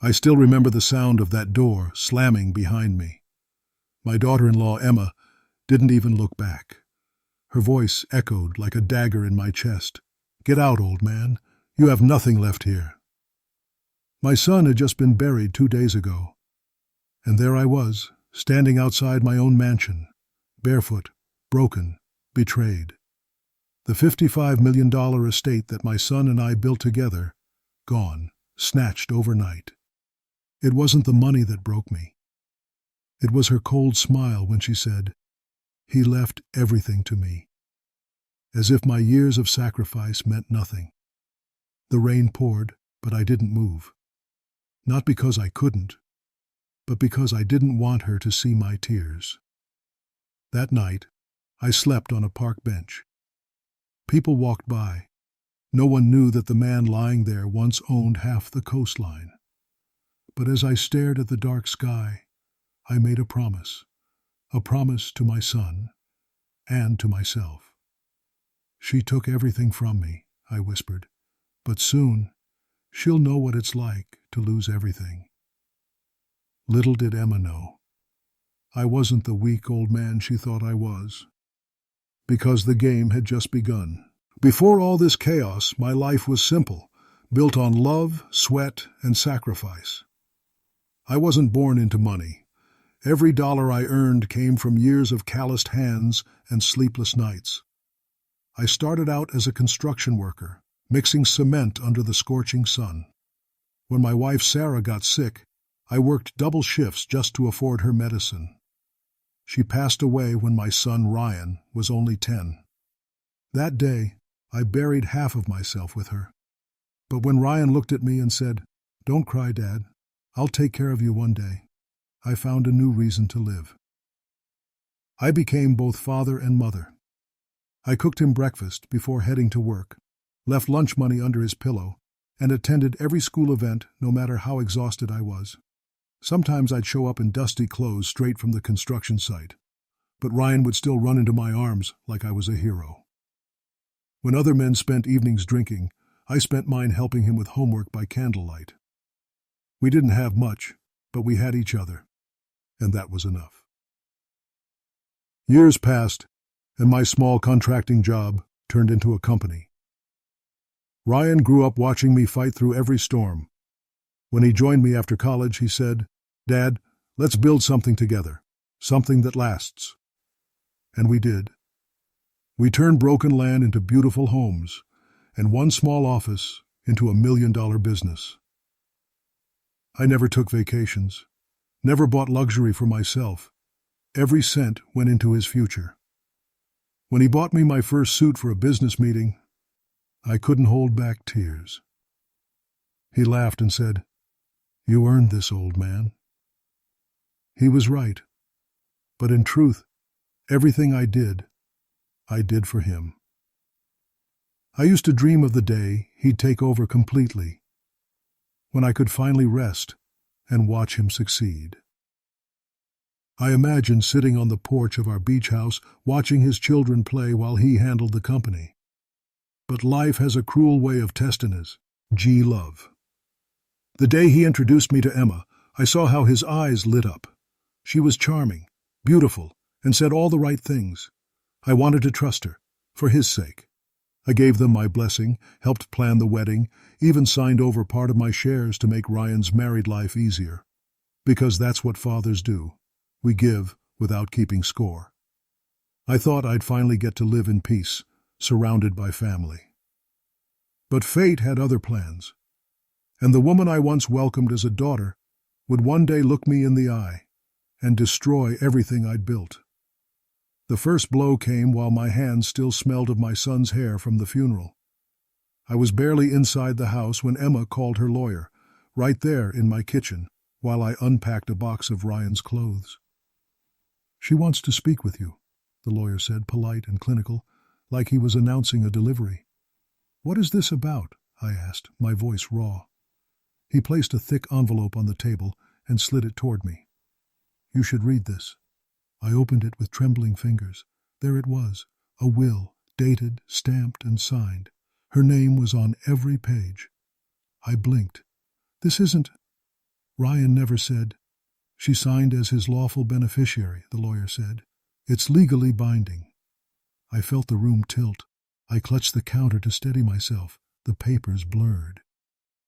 I still remember the sound of that door slamming behind me. My daughter-in-law, Emma, didn't even look back. Her voice echoed like a dagger in my chest. "Get out, old man. You have nothing left here." My son had just been buried 2 days ago. And there I was, standing outside my own mansion, barefoot, broken, betrayed. The $55 million estate that my son and I built together, gone, snatched overnight. It wasn't the money that broke me. It was her cold smile when she said, "He left everything to me," as if my years of sacrifice meant nothing. The rain poured, but I didn't move. Not because I couldn't, but because I didn't want her to see my tears. That night, I slept on a park bench. People walked by. No one knew that the man lying there once owned half the coastline. But as I stared at the dark sky, I made a promise to my son and to myself. "She took everything from me," I whispered, "but soon she'll know what it's like to lose everything." Little did Emma know. I wasn't the weak old man she thought I was, because the game had just begun. Before all this chaos, my life was simple, built on love, sweat, and sacrifice. I wasn't born into money. Every dollar I earned came from years of calloused hands and sleepless nights. I started out as a construction worker, mixing cement under the scorching sun. When my wife Sarah got sick, I worked double shifts just to afford her medicine. She passed away when my son Ryan was only 10. That day, I buried half of myself with her. But when Ryan looked at me and said, "Don't cry, Dad. I'll take care of you one day," I found a new reason to live. I became both father and mother. I cooked him breakfast before heading to work, left lunch money under his pillow, and attended every school event no matter how exhausted I was. Sometimes I'd show up in dusty clothes straight from the construction site, but Ryan would still run into my arms like I was a hero. When other men spent evenings drinking, I spent mine helping him with homework by candlelight. We didn't have much, but we had each other, and that was enough. Years passed, and my small contracting job turned into a company. Ryan grew up watching me fight through every storm. When he joined me after college, he said, "Dad, let's build something together, something that lasts." And we did. We turned broken land into beautiful homes, and one small office into $1 million business. I never took vacations, never bought luxury for myself. Every cent went into his future. When he bought me my first suit for a business meeting, I couldn't hold back tears. He laughed and said, "You earned this, old man." He was right, but in truth, everything I did for him. I used to dream of the day he'd take over completely, when I could finally rest and watch him succeed. I imagined sitting on the porch of our beach house watching his children play while he handled the company. But life has a cruel way of testing us. Love. The day he introduced me to Emma, I saw how his eyes lit up. She was charming, beautiful, and said all the right things. I wanted to trust her, for his sake. I gave them my blessing, helped plan the wedding, even signed over part of my shares to make Ryan's married life easier. Because that's what fathers do. We give without keeping score. I thought I'd finally get to live in peace, surrounded by family. But fate had other plans, and the woman I once welcomed as a daughter would one day look me in the eye and destroy everything I'd built. The first blow came while my hands still smelled of my son's hair from the funeral. I was barely inside the house when Emma called her lawyer, right there in my kitchen, while I unpacked a box of Ryan's clothes. "She wants to speak with you," the lawyer said, polite and clinical, like he was announcing a delivery. "What is this about?" I asked, my voice raw. He placed a thick envelope on the table and slid it toward me. "You should read this." I opened it with trembling fingers. There it was, a will, dated, stamped, and signed. Her name was on every page. I blinked. "This isn't..." Ryan never said. She signed as his lawful beneficiary, the lawyer said. It's legally binding. I felt the room tilt. I clutched the counter to steady myself. The papers blurred.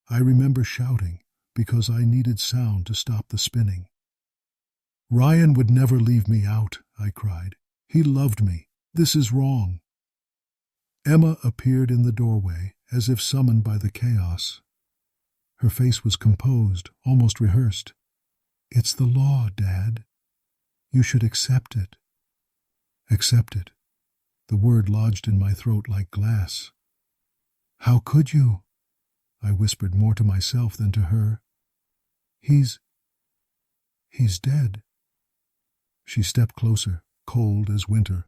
I remember shouting because I needed sound to stop the spinning. Ryan would never leave me out, I cried. He loved me. This is wrong. Emma appeared in the doorway, as if summoned by the chaos. Her face was composed, almost rehearsed. It's the law, Dad. You should accept it. Accept it. The word lodged in my throat like glass. How could you? I whispered more to myself than to her. He's dead. She stepped closer, cold as winter.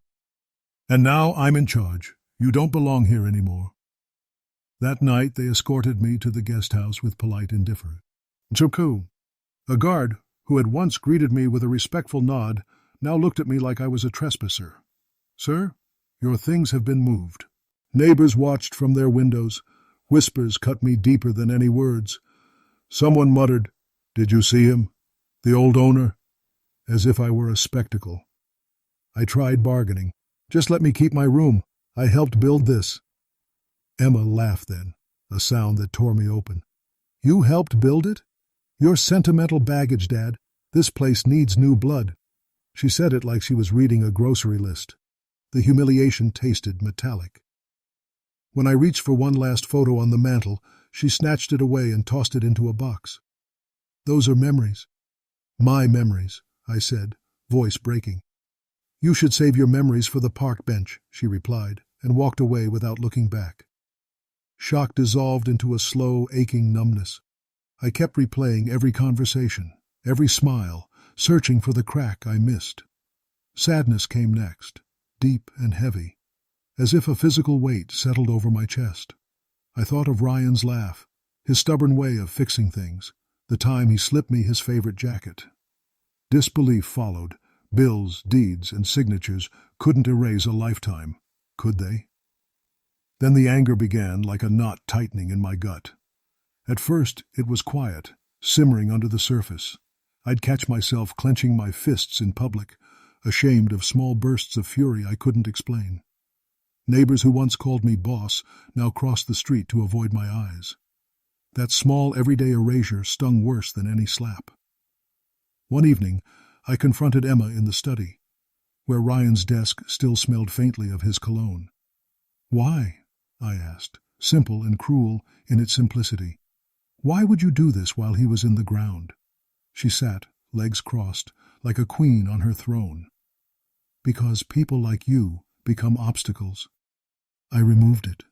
And now I'm in charge. You don't belong here anymore. That night they escorted me to the guest house with polite indifference. Chuku, a guard who had once greeted me with a respectful nod, now looked at me like I was a trespasser. Sir, your things have been moved. Neighbors watched from their windows. Whispers cut me deeper than any words. Someone muttered, Did you see him? The old owner? As if I were a spectacle. I tried bargaining. Just let me keep my room. I helped build this. Emma laughed then, a sound that tore me open. You helped build it? You're sentimental baggage, Dad. This place needs new blood. She said it like she was reading a grocery list. The humiliation tasted metallic. When I reached for one last photo on the mantel, she snatched it away and tossed it into a box. Those are memories. My memories, I said, voice breaking. You should save your memories for the park bench, she replied, and walked away without looking back. Shock dissolved into a slow, aching numbness. I kept replaying every conversation, every smile, searching for the crack I missed. Sadness came next, deep and heavy, as if a physical weight settled over my chest. I thought of Ryan's laugh, his stubborn way of fixing things, the time he slipped me his favorite jacket. Disbelief followed. Bills, deeds, and signatures couldn't erase a lifetime, could they? Then the anger began like a knot tightening in my gut. At first it was quiet, simmering under the surface. I'd catch myself clenching my fists in public, ashamed of small bursts of fury I couldn't explain. Neighbors who once called me boss now crossed the street to avoid my eyes. That small everyday erasure stung worse than any slap. One evening, I confronted Emma in the study, where Ryan's desk still smelled faintly of his cologne. Why? I asked, simple and cruel in its simplicity. Why would you do this while he was in the ground? She sat, legs crossed, like a queen on her throne. Because people like you become obstacles. I removed it.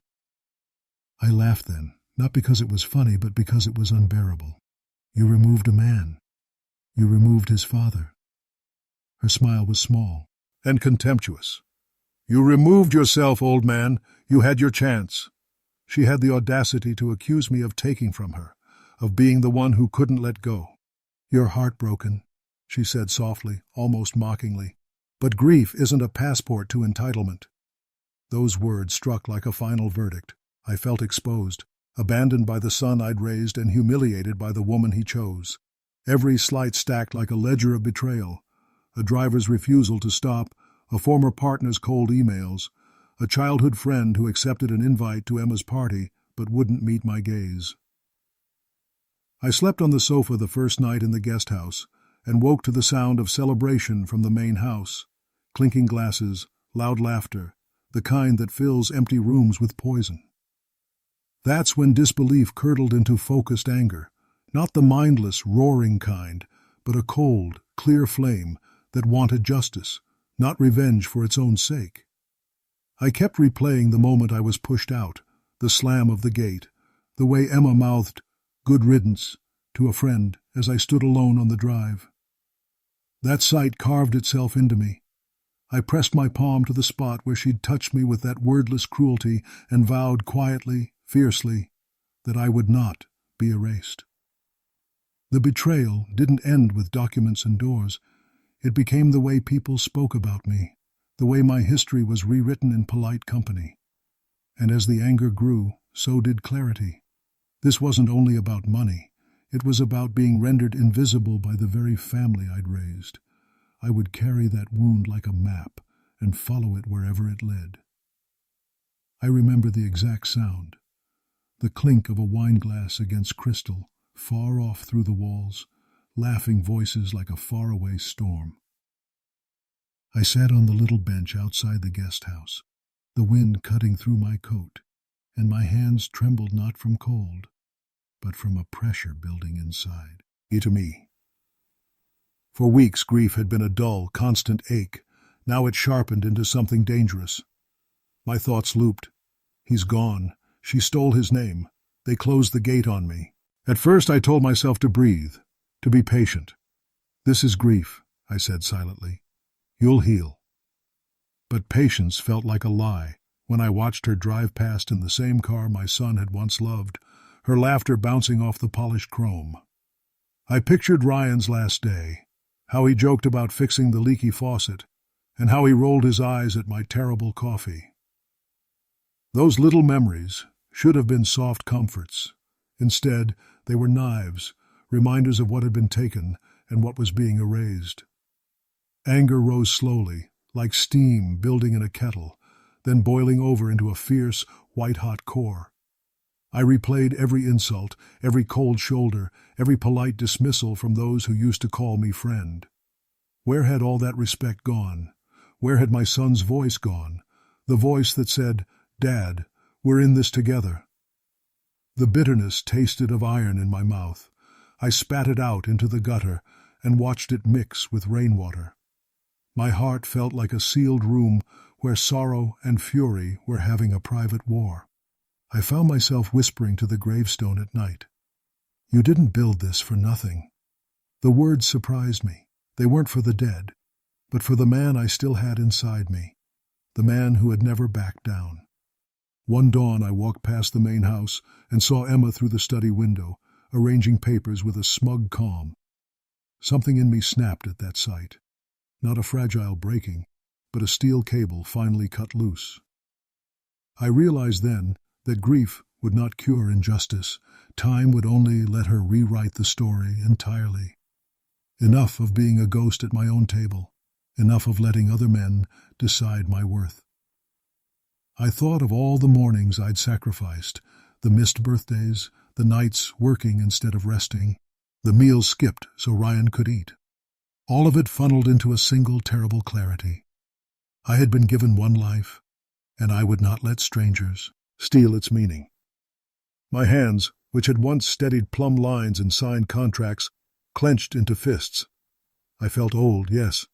I laughed then, not because it was funny, but because it was unbearable. You removed a man. You removed his father. Her smile was small and contemptuous. You removed yourself, old man. You had your chance. She had the audacity to accuse me of taking from her, of being the one who couldn't let go. You're heartbroken, she said softly, almost mockingly. But grief isn't a passport to entitlement. Those words struck like a final verdict. I felt exposed, abandoned by the son I'd raised and humiliated by the woman he chose. Every slight stacked like a ledger of betrayal. A driver's refusal to stop, a former partner's cold emails, a childhood friend who accepted an invite to Emma's party but wouldn't meet my gaze. I slept on the sofa the first night in the guest house and woke to the sound of celebration from the main house. Clinking glasses, loud laughter, the kind that fills empty rooms with poison. That's when disbelief curdled into focused anger, not the mindless, roaring kind, but a cold, clear flame that wanted justice, not revenge for its own sake. I kept replaying the moment I was pushed out, the slam of the gate, the way Emma mouthed, "Good riddance," to a friend as I stood alone on the drive. That sight carved itself into me. I pressed my palm to the spot where she'd touched me with that wordless cruelty and vowed quietly, fiercely, that I would not be erased. The betrayal didn't end with documents and doors. It became the way people spoke about me, the way my history was rewritten in polite company. And as the anger grew, so did clarity. This wasn't only about money. It was about being rendered invisible by the very family I'd raised. I would carry that wound like a map and follow it wherever it led. I remember the exact sound, the clink of a wine glass against crystal, far off through the walls, laughing voices like a faraway storm. I sat on the little bench outside the guest house, the wind cutting through my coat, and my hands trembled not from cold, but from a pressure building inside. To me. For weeks grief had been a dull, constant ache. Now it sharpened into something dangerous. My thoughts looped. He's gone. She stole his name. They closed the gate on me. At first I told myself to breathe, to be patient. This is grief, I said silently. You'll heal. But patience felt like a lie when I watched her drive past in the same car my son had once loved, her laughter bouncing off the polished chrome. I pictured Ryan's last day, how he joked about fixing the leaky faucet, and how he rolled his eyes at my terrible coffee. Those little memories should have been soft comforts. Instead, they were knives, reminders of what had been taken and what was being erased. Anger rose slowly, like steam building in a kettle, then boiling over into a fierce, white-hot core. I replayed every insult, every cold shoulder, every polite dismissal from those who used to call me friend. Where had all that respect gone? Where had my son's voice gone? The voice that said, "Dad, we're in this together." The bitterness tasted of iron in my mouth. I spat it out into the gutter and watched it mix with rainwater. My heart felt like a sealed room where sorrow and fury were having a private war. I found myself whispering to the gravestone at night, "You didn't build this for nothing." The words surprised me. They weren't for the dead, but for the man I still had inside me, the man who had never backed down. One dawn I walked past the main house and saw Emma through the study window, arranging papers with a smug calm. Something in me snapped at that sight. Not a fragile breaking, but a steel cable finally cut loose. I realized then that grief would not cure injustice. Time would only let her rewrite the story entirely. Enough of being a ghost at my own table. Enough of letting other men decide my worth. I thought of all the mornings I'd sacrificed, the missed birthdays, the nights working instead of resting, the meals skipped so Ryan could eat. All of it funneled into a single terrible clarity. I had been given one life, and I would not let strangers steal its meaning. My hands, which had once steadied plumb lines and signed contracts, clenched into fists. I felt old, yes,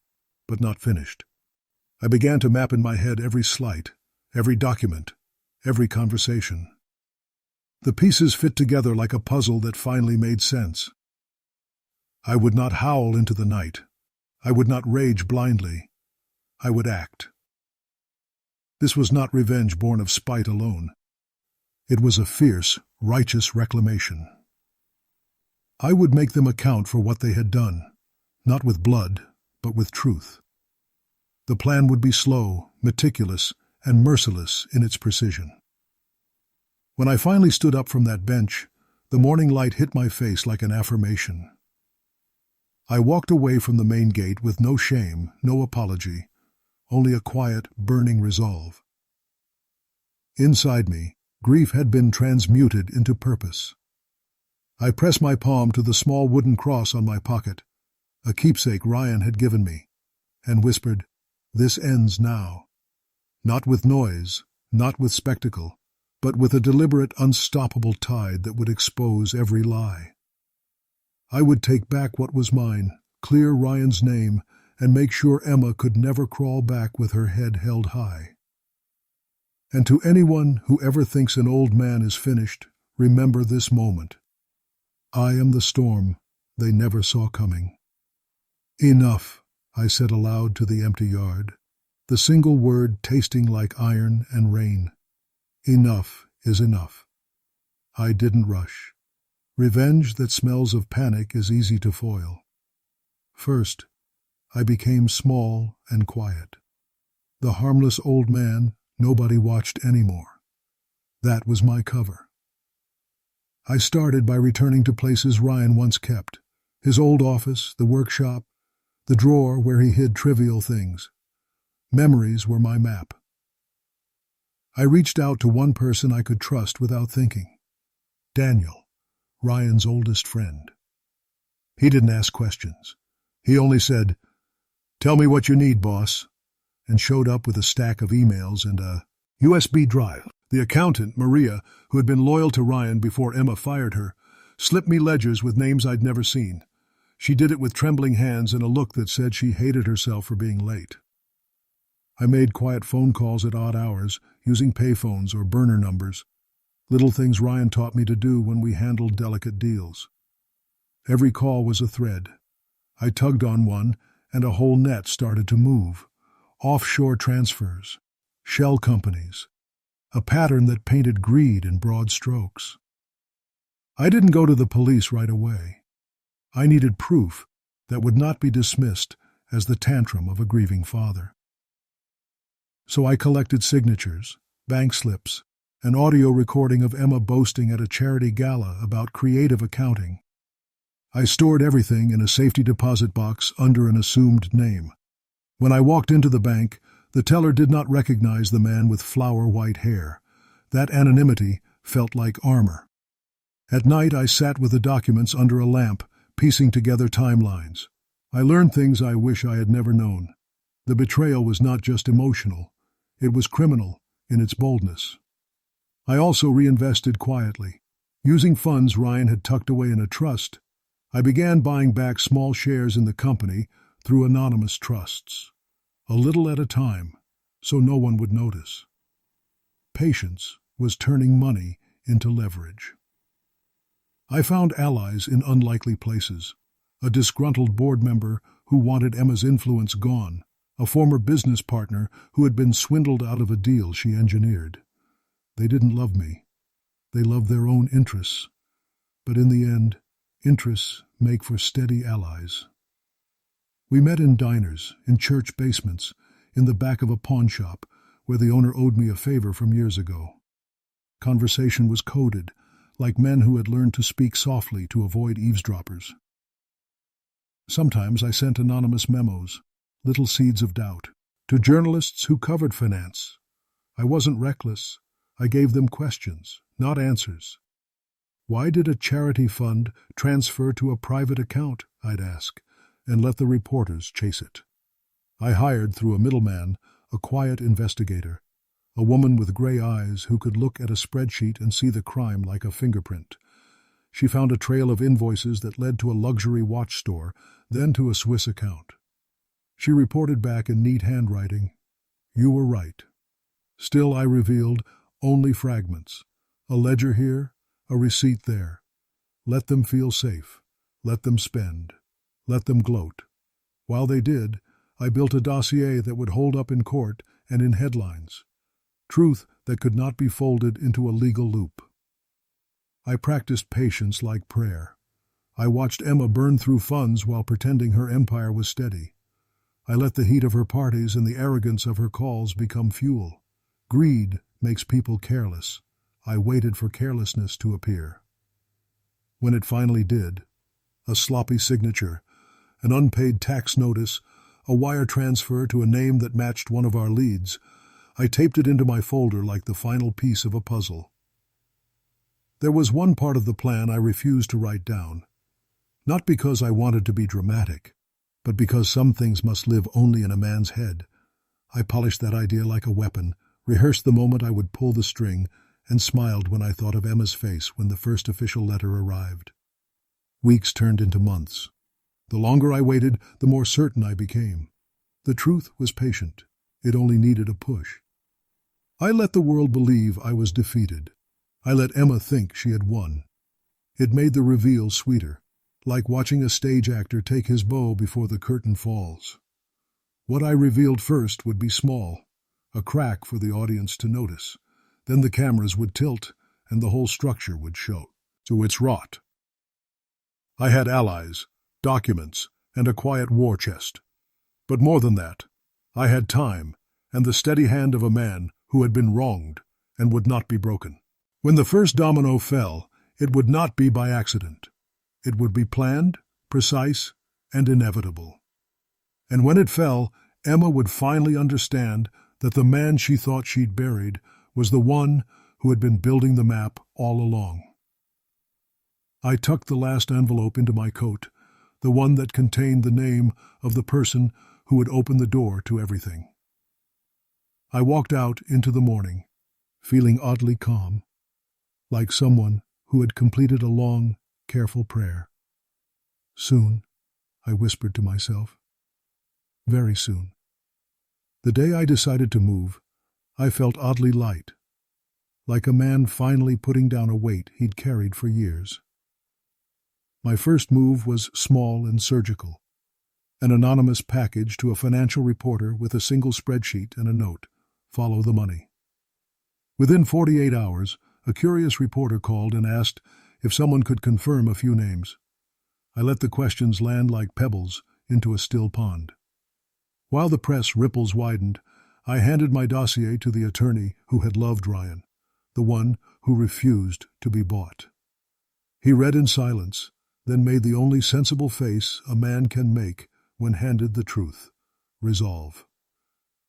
but not finished. I began to map in my head every slight, every document, every conversation. The pieces fit together like a puzzle that finally made sense. I would not howl into the night. I would not rage blindly. I would act. This was not revenge born of spite alone. It was a fierce, righteous reclamation. I would make them account for what they had done, not with blood, but with truth. The plan would be slow, meticulous, and merciless in its precision. When I finally stood up from that bench, the morning light hit my face like an affirmation. I walked away from the main gate with no shame, no apology, only a quiet, burning resolve. Inside me, grief had been transmuted into purpose. I pressed my palm to the small wooden cross on my pocket, a keepsake Ryan had given me, and whispered, "This ends now." Not with noise, not with spectacle, but with a deliberate, unstoppable tide that would expose every lie. I would take back what was mine, clear Ryan's name, and make sure Emma could never crawl back with her head held high. And to anyone who ever thinks an old man is finished, remember this moment. I am the storm they never saw coming. "Enough," I said aloud to the empty yard, the single word tasting like iron and rain. Enough is enough. I didn't rush. Revenge that smells of panic is easy to foil. First, I became small and quiet. The harmless old man nobody watched anymore. That was my cover. I started by returning to places Ryan once kept. His old office, the workshop, the drawer where he hid trivial things. Memories were my map. I reached out to one person I could trust without thinking. Daniel, Ryan's oldest friend. He didn't ask questions. He only said, "Tell me what you need, boss," and showed up with a stack of emails and a USB drive. The accountant, Maria, who had been loyal to Ryan before Emma fired her, slipped me ledgers with names I'd never seen. She did it with trembling hands and a look that said she hated herself for being late. I made quiet phone calls at odd hours, using payphones or burner numbers, little things Ryan taught me to do when we handled delicate deals. Every call was a thread. I tugged on one, and a whole net started to move. Offshore transfers, shell companies, a pattern that painted greed in broad strokes. I didn't go to the police right away. I needed proof that would not be dismissed as the tantrum of a grieving father. So I collected signatures, bank slips, an audio recording of Emma boasting at a charity gala about creative accounting. I stored everything in a safety deposit box under an assumed name. When I walked into the bank, the teller did not recognize the man with flower-white hair. That anonymity felt like armor. At night, I sat with the documents under a lamp, piecing together timelines. I learned things I wish I had never known. The betrayal was not just emotional. It was criminal in its boldness. I also reinvested quietly. Using funds Ryan had tucked away in a trust, I began buying back small shares in the company through anonymous trusts, a little at a time, so no one would notice. Patience was turning money into leverage. I found allies in unlikely places, a disgruntled board member who wanted Emma's influence gone, a former business partner who had been swindled out of a deal she engineered. They didn't love me. They loved their own interests. But in the end, interests make for steady allies. We met in diners, in church basements, in the back of a pawn shop where the owner owed me a favor from years ago. Conversation was coded, like men who had learned to speak softly to avoid eavesdroppers. Sometimes I sent anonymous memos, little seeds of doubt, to journalists who covered finance. I wasn't reckless. I gave them questions, not answers. Why did a charity fund transfer to a private account, I'd ask, and let the reporters chase it. I hired, through a middleman, a quiet investigator, a woman with gray eyes who could look at a spreadsheet and see the crime like a fingerprint. She found a trail of invoices that led to a luxury watch store, then to a Swiss account. She reported back in neat handwriting, "You were right." Still, I revealed only fragments. A ledger here, a receipt there. Let them feel safe. Let them spend. Let them gloat. While they did, I built a dossier that would hold up in court and in headlines. Truth that could not be folded into a legal loop. I practiced patience like prayer. I watched Emma burn through funds while pretending her empire was steady. I let the heat of her parties and the arrogance of her calls become fuel. Greed makes people careless. I waited for carelessness to appear. When it finally did, a sloppy signature, an unpaid tax notice, a wire transfer to a name that matched one of our leads, I taped it into my folder like the final piece of a puzzle. There was one part of the plan I refused to write down. Not because I wanted to be dramatic, but because some things must live only in a man's head. I polished that idea like a weapon, rehearsed the moment I would pull the string, and smiled when I thought of Emma's face when the first official letter arrived. Weeks turned into months. The longer I waited, the more certain I became. The truth was patient. It only needed a push. I let the world believe I was defeated. I let Emma think she had won. It made the reveal sweeter, like watching a stage actor take his bow before the curtain falls. What I revealed first would be small, a crack for the audience to notice. Then the cameras would tilt, and the whole structure would show to its rot. I had allies, documents, and a quiet war chest. But more than that, I had time and the steady hand of a man who had been wronged and would not be broken. When the first domino fell, It would not be by accident. It would be planned, precise, and inevitable. And when it fell, Emma would finally understand that the man she thought she'd buried was the one who had been building the map all along. I tucked the last envelope into my coat, the one that contained the name of the person who would open the door to everything. I walked out into the morning, feeling oddly calm, like someone who had completed a long, careful prayer. Soon, I whispered to myself. Very soon. The day I decided to move, I felt oddly light, like a man finally putting down a weight he'd carried for years. My first move was small and surgical, an anonymous package to a financial reporter with a single spreadsheet and a note, follow the money. Within 48 hours, a curious reporter called and asked if someone could confirm a few names. I let the questions land like pebbles into a still pond. While the press ripples widened, I handed my dossier to the attorney who had loved Ryan, the one who refused to be bought. He read in silence, then made the only sensible face a man can make when handed the truth: resolve.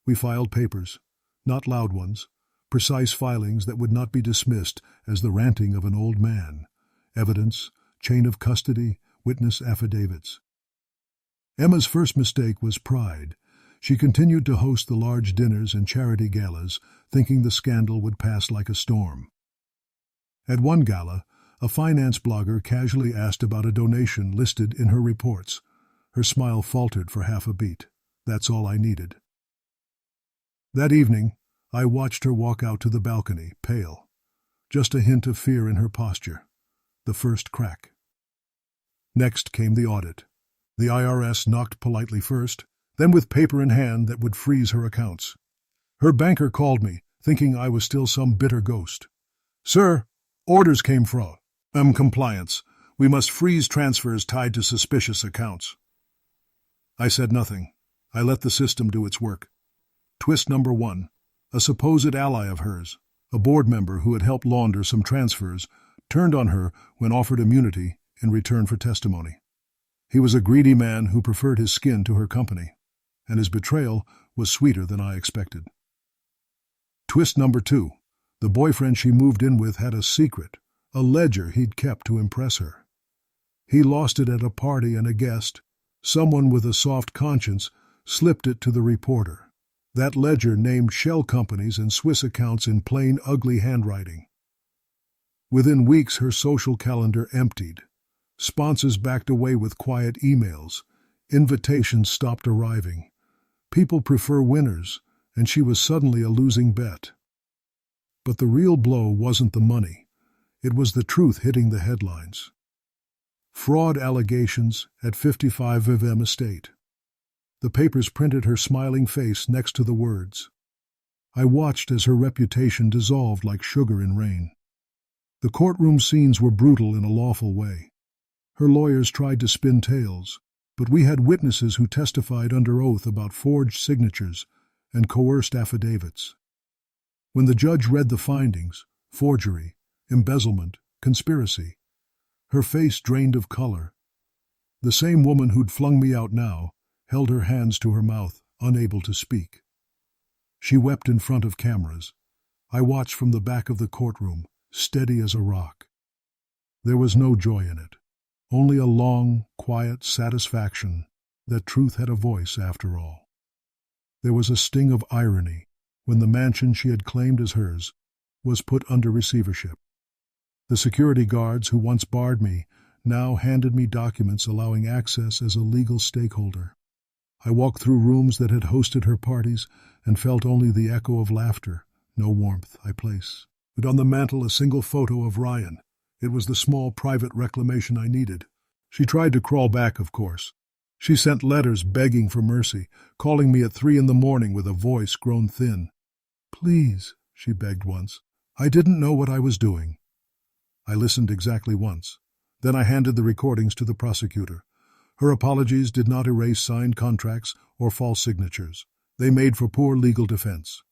We filed papers, not loud ones, precise filings that would not be dismissed as the ranting of an old man, evidence, chain of custody, witness affidavits. Emma's first mistake was pride. She continued to host the large dinners and charity galas, thinking the scandal would pass like a storm. At one gala, a finance blogger casually asked about a donation listed in her reports. Her smile faltered for half a beat. That's all I needed. That evening, I watched her walk out to the balcony, pale. Just a hint of fear in her posture. The first crack. Next came the audit. The IRS knocked politely first, then with paper in hand that would freeze her accounts. Her banker called me, thinking I was still some bitter ghost. "Sir, orders came from compliance. We must freeze transfers tied to suspicious accounts." I said nothing. I let the system do its work. Twist number 1. A supposed ally of hers, a board member who had helped launder some transfers, turned on her when offered immunity in return for testimony. He was a greedy man who preferred his skin to her company, and his betrayal was sweeter than I expected. Twist number 2. The boyfriend she moved in with had a secret, a ledger he'd kept to impress her. He lost it at a party and a guest, someone with a soft conscience, slipped it to the reporter. That ledger named shell companies and Swiss accounts in plain, ugly handwriting. Within weeks, her social calendar emptied. Sponsors backed away with quiet emails. Invitations stopped arriving. People prefer winners, and she was suddenly a losing bet. But the real blow wasn't the money. It was the truth hitting the headlines. Fraud allegations at 55 Vivem Estate. The papers printed her smiling face next to the words. I watched as her reputation dissolved like sugar in rain. The courtroom scenes were brutal in a lawful way. Her lawyers tried to spin tales, but we had witnesses who testified under oath about forged signatures and coerced affidavits. When the judge read the findings, forgery, embezzlement, conspiracy, her face drained of color. The same woman who'd flung me out now held her hands to her mouth, unable to speak. She wept in front of cameras. I watched from the back of the courtroom, steady as a rock. There was no joy in it, only a long, quiet satisfaction that truth had a voice after all. There was a sting of irony when the mansion she had claimed as hers was put under receivership. The security guards who once barred me now handed me documents allowing access as a legal stakeholder. I walked through rooms that had hosted her parties and felt only the echo of laughter, no warmth, I place. But on the mantel a single photo of Ryan. It was the small private reclamation I needed. She tried to crawl back, of course. She sent letters begging for mercy, calling me at 3 a.m. with a voice grown thin. "Please," she begged once. "I didn't know what I was doing." I listened exactly once. Then I handed the recordings to the prosecutor. Her apologies did not erase signed contracts or false signatures. They made for poor legal defense.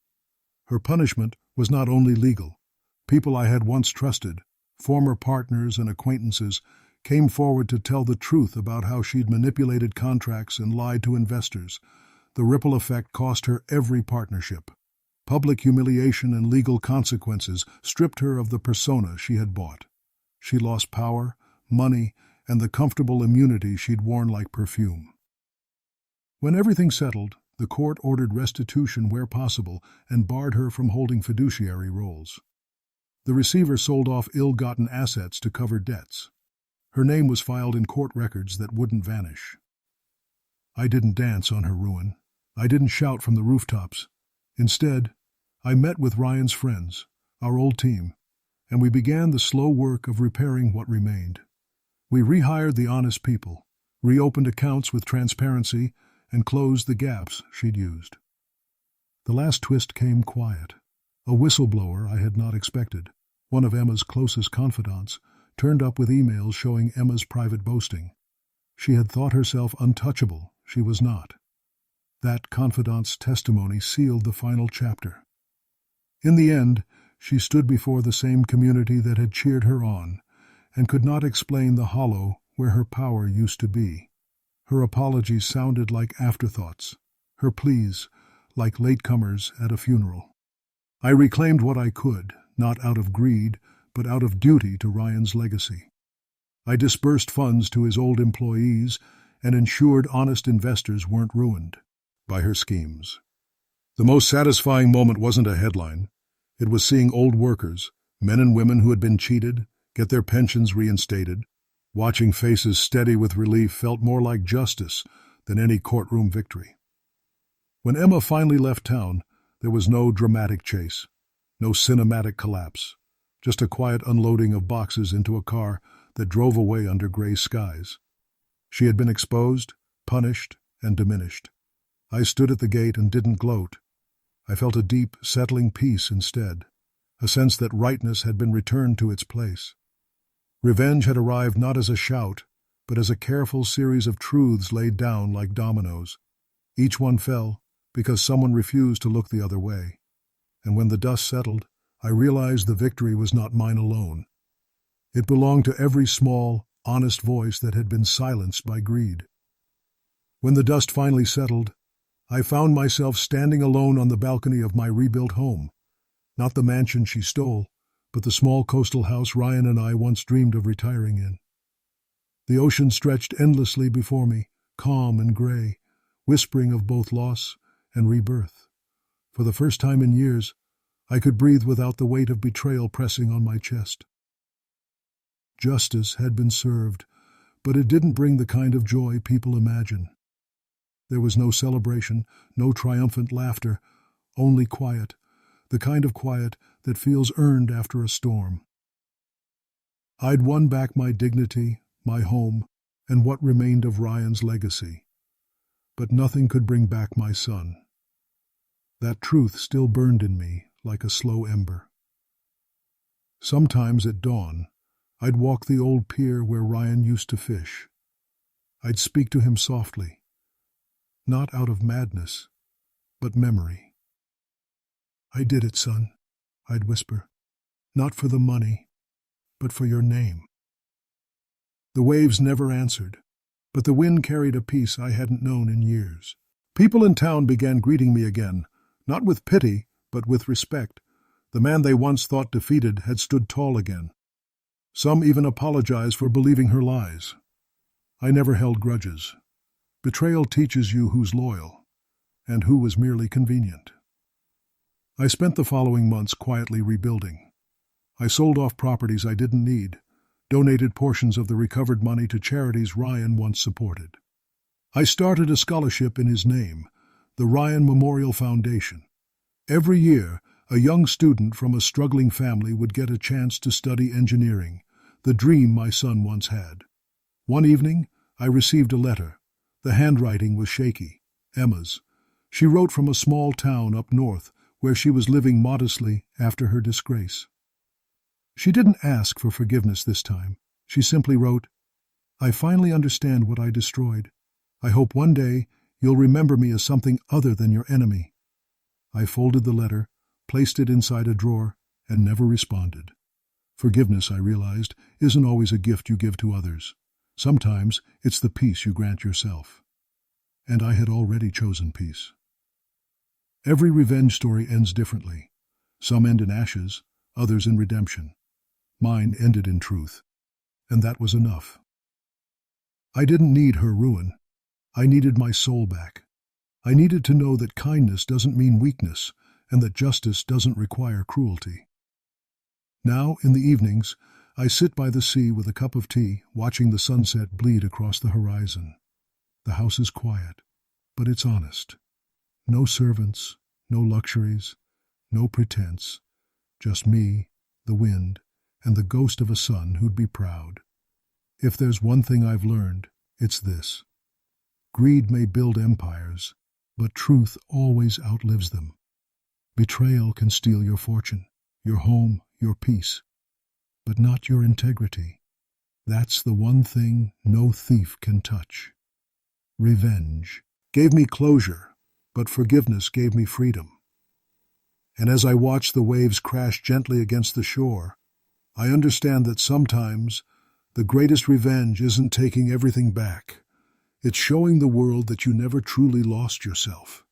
Her punishment was not only legal. People I had once trusted Former partners and acquaintances came forward to tell the truth about how she'd manipulated contracts and lied to investors. The ripple effect cost her every partnership. Public humiliation and legal consequences stripped her of the persona she had bought. She lost power, money, and the comfortable immunity she'd worn like perfume. When everything settled, the court ordered restitution where possible and barred her from holding fiduciary roles. The receiver sold off ill-gotten assets to cover debts. Her name was filed in court records that wouldn't vanish. I didn't dance on her ruin. I didn't shout from the rooftops. Instead, I met with Ryan's friends, our old team, and we began the slow work of repairing what remained. We rehired the honest people, reopened accounts with transparency, and closed the gaps she'd used. The last twist came quiet. A whistleblower I had not expected, one of Emma's closest confidants, turned up with emails showing Emma's private boasting. She had thought herself untouchable. She was not. That confidant's testimony sealed the final chapter. In the end, she stood before the same community that had cheered her on, and could not explain the hollow where her power used to be. Her apologies sounded like afterthoughts, her pleas like latecomers at a funeral. I reclaimed what I could, not out of greed, but out of duty to Ryan's legacy. I disbursed funds to his old employees and ensured honest investors weren't ruined by her schemes. The most satisfying moment wasn't a headline. It was seeing old workers, men and women who had been cheated, get their pensions reinstated. Watching faces steady with relief felt more like justice than any courtroom victory. When Emma finally left town, there was no dramatic chase, no cinematic collapse, just a quiet unloading of boxes into a car that drove away under gray skies. She had been exposed, punished, and diminished. I stood at the gate and didn't gloat. I felt a deep, settling peace instead, a sense that rightness had been returned to its place. Revenge had arrived not as a shout, but as a careful series of truths laid down like dominoes. Each one fell because someone refused to look the other way. And when the dust settled, I realized the victory was not mine alone. It belonged to every small, honest voice that had been silenced by greed. When the dust finally settled, I found myself standing alone on the balcony of my rebuilt home. Not the mansion she stole, but the small coastal house Ryan and I once dreamed of retiring in. The ocean stretched endlessly before me, calm and gray, whispering of both loss and rebirth. For the first time in years, I could breathe without the weight of betrayal pressing on my chest. Justice had been served, but it didn't bring the kind of joy people imagine. There was no celebration, no triumphant laughter, only quiet, the kind of quiet that feels earned after a storm. I'd won back my dignity, my home, and what remained of Ryan's legacy. But nothing could bring back my son. That truth still burned in me like a slow ember. Sometimes at dawn, I'd walk the old pier where Ryan used to fish. I'd speak to him softly, not out of madness, but memory. "I did it, son," I'd whisper. "Not for the money, but for your name." The waves never answered, but the wind carried a peace I hadn't known in years. People in town began greeting me again, not with pity, but with respect. The man they once thought defeated had stood tall again. Some even apologized for believing her lies. I never held grudges. Betrayal teaches you who's loyal, and who was merely convenient. I spent the following months quietly rebuilding. I sold off properties I didn't need, donated portions of the recovered money to charities Ryan once supported. I started a scholarship in his name, the Ryan Memorial Foundation. Every year, a young student from a struggling family would get a chance to study engineering, the dream my son once had. One evening, I received a letter. The handwriting was shaky, Emma's. She wrote from a small town up north, where she was living modestly after her disgrace. She didn't ask for forgiveness this time. She simply wrote, "I finally understand what I destroyed. I hope one day you'll remember me as something other than your enemy." I folded the letter, placed it inside a drawer, and never responded. Forgiveness, I realized, isn't always a gift you give to others. Sometimes it's the peace you grant yourself. And I had already chosen peace. Every revenge story ends differently. Some end in ashes, others in redemption. Mine ended in truth. And that was enough. I didn't need her ruin. I needed my soul back. I needed to know that kindness doesn't mean weakness, and that justice doesn't require cruelty. Now, in the evenings, I sit by the sea with a cup of tea, watching the sunset bleed across the horizon. The house is quiet, but it's honest. No servants, no luxuries, no pretense. Just me, the wind, and the ghost of a son who'd be proud. If there's one thing I've learned, it's this. Greed may build empires, but truth always outlives them. Betrayal can steal your fortune, your home, your peace, but not your integrity. That's the one thing no thief can touch. Revenge gave me closure, but forgiveness gave me freedom. And as I watch the waves crash gently against the shore, I understand that sometimes the greatest revenge isn't taking everything back. It's showing the world that you never truly lost yourself.